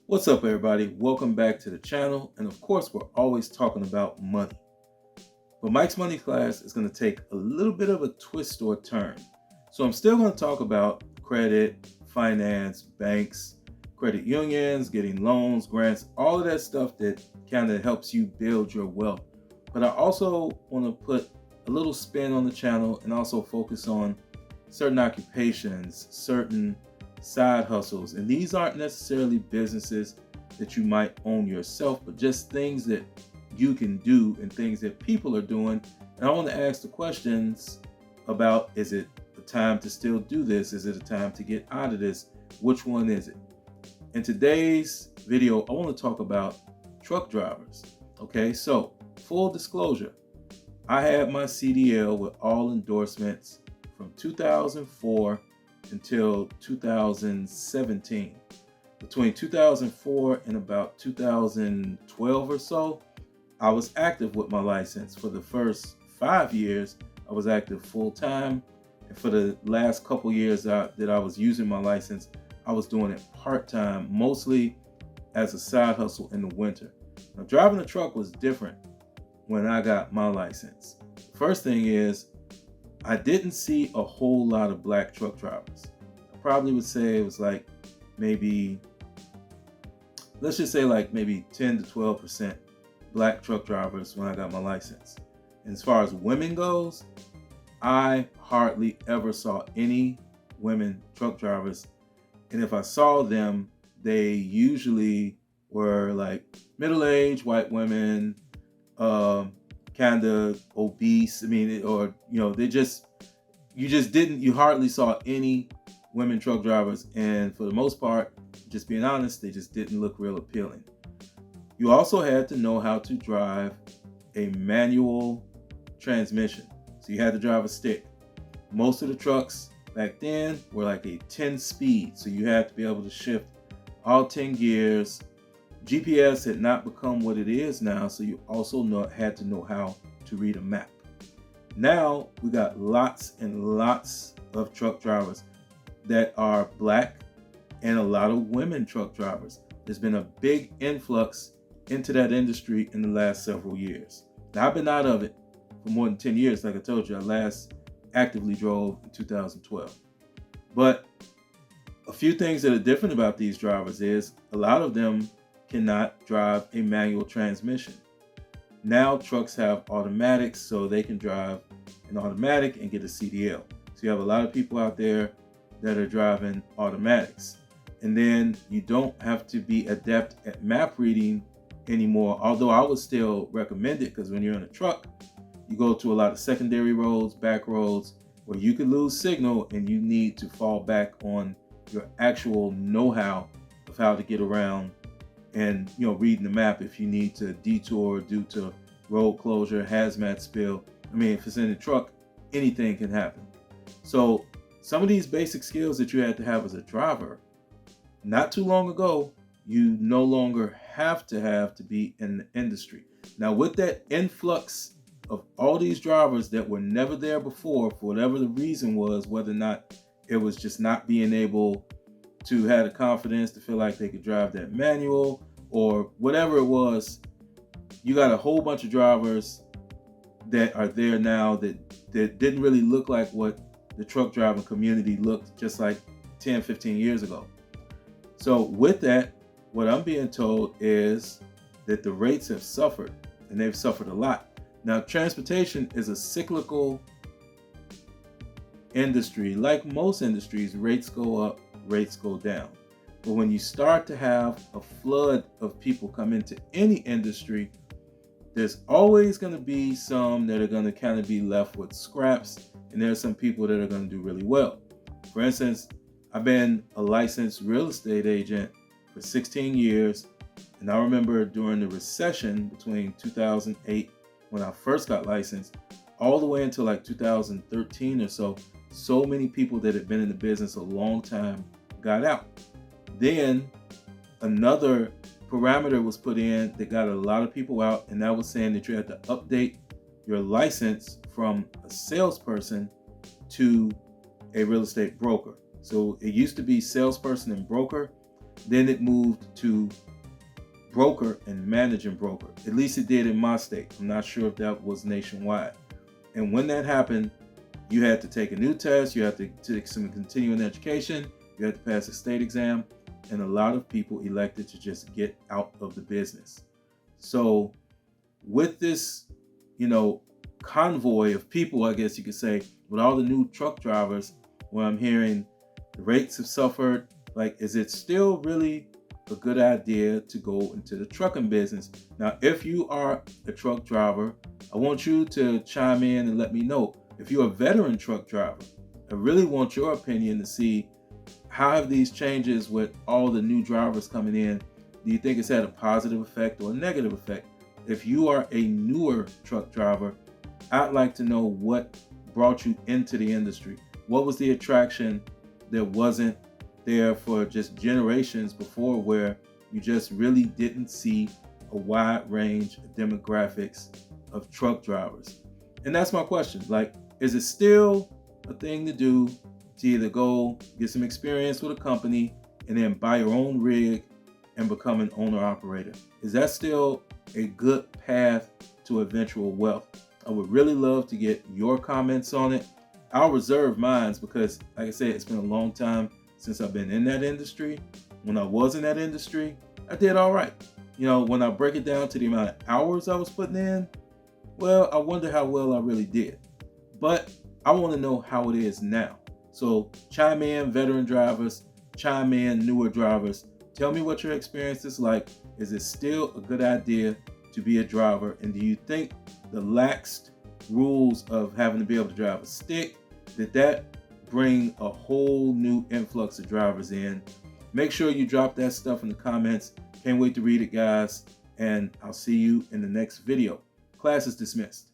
What's up, everybody? Welcome back to the channel. And of course, we're always talking about money. But Mike's Money class is going to take a little bit of a twist or turn. So I'm still going to talk about credit, finance, banks, credit unions, getting loans, grants, all of that stuff that kind of helps you build your wealth. But I also want to put a little spin on the channel and also focus on certain occupations, certain side hustles. And these aren't necessarily businesses that you might own yourself, but just things that you can do and things that people are doing. And I want to ask the questions about, is it a time to still do this? Is it a time to get out of this? Which one is it? In today's video, I want to talk about truck drivers. Okay, so full disclosure, I had my CDL with all endorsements from 2004 until 2017. Between 2004 and about 2012 or so, I was active with my license. For the first 5 years, I was active full time. And for the last couple years that I was using my license, I was doing it part time, mostly as a side hustle in the winter. Now, driving a truck was different when I got my license. The first thing is, I didn't see a whole lot of black truck drivers. I probably would say it was like maybe, let's just say like maybe 10 to 12% black truck drivers when I got my license. And as far as women goes, I hardly ever saw any women truck drivers. And if I saw them, they usually were like middle-aged white women, kind of obese. I mean, or you hardly saw any women truck drivers, and for the most part, just being honest, they just didn't look real appealing. You also had to know how to drive a manual transmission, so you had to drive a stick. Most of the trucks back then were like a 10 speed, so you had to be able to shift all 10 gears. GPS had not become what it is now, so you also had to know how to read a map. Now we got lots and lots of truck drivers that are black and a lot of women truck drivers. There's been a big influx into that industry in the last several years. Now, I've been out of it for more than 10 years. Like I told you, I last actively drove in 2012. But a few things that are different about these drivers is a lot of them cannot drive a manual transmission. Now trucks have automatics, so they can drive an automatic and get a CDL. So you have a lot of people out there that are driving automatics. And then you don't have to be adept at map reading anymore, although I would still recommend it, because when you're in a truck, you go to a lot of secondary roads, back roads, where you could lose signal and you need to fall back on your actual know-how of how to get around and reading the map if you need to detour due to road closure, hazmat spill. I mean, if it's in the truck, anything can happen. So some of these basic skills that you had to have as a driver, not too long ago, you no longer have to be in the industry. Now, with that influx of all these drivers that were never there before, for whatever the reason was, whether or not it was just not being able to have the confidence to feel like they could drive that manual or whatever it was, you got a whole bunch of drivers that are there now that didn't really look like what the truck driving community looked just like 10, 15 years ago. So with that, what I'm being told is that the rates have suffered, and they've suffered a lot. Now, transportation is a cyclical industry. Like most industries, rates go up, rates go down. But when you start to have a flood of people come into any industry, there's always going to be some that are going to kind of be left with scraps, and there's some people that are going to do really well. For instance, I've been a licensed real estate agent for 16 years, and I remember during the recession between 2008, when I first got licensed, all the way until like 2013 or so many people that had been in the business a long time got out. Then another parameter was put in that got a lot of people out, and that was saying that you had to update your license from a salesperson to a real estate broker. So it used to be salesperson and broker. Then it moved to broker and managing broker. At least it did in my state. I'm not sure if that was nationwide. And when that happened, you had to take a new test, you had to take some continuing education, you had to pass a state exam, and a lot of people elected to just get out of the business. So with this, convoy of people, I guess you could say, with all the new truck drivers, where I'm hearing the rates have suffered, like, is it still really a good idea to go into the trucking business? Now, if you are a truck driver, I want you to chime in and let me know. If you're a veteran truck driver, I really want your opinion to see how have these changes with all the new drivers coming in, do you think it's had a positive effect or a negative effect? If you are a newer truck driver, I'd like to know what brought you into the industry. What was the attraction that wasn't there for just generations before, where you just really didn't see a wide range of demographics of truck drivers? And that's my question. Like, is it still a thing to do to either go get some experience with a company and then buy your own rig and become an owner operator? Is that still a good path to eventual wealth? I would really love to get your comments on it. I'll reserve mine because, like I said, it's been a long time since I've been in that industry. When I was in that industry, I did all right. When I break it down to the amount of hours I was putting in, well, I wonder how well I really did. But I want to know how it is now. So chime in, veteran drivers, chime in, newer drivers. Tell me what your experience is like. Is it still a good idea to be a driver? And do you think the laxed rules of having to be able to drive a stick, did that bring a whole new influx of drivers in? Make sure you drop that stuff in the comments. Can't wait to read it, guys. And I'll see you in the next video. Class is dismissed.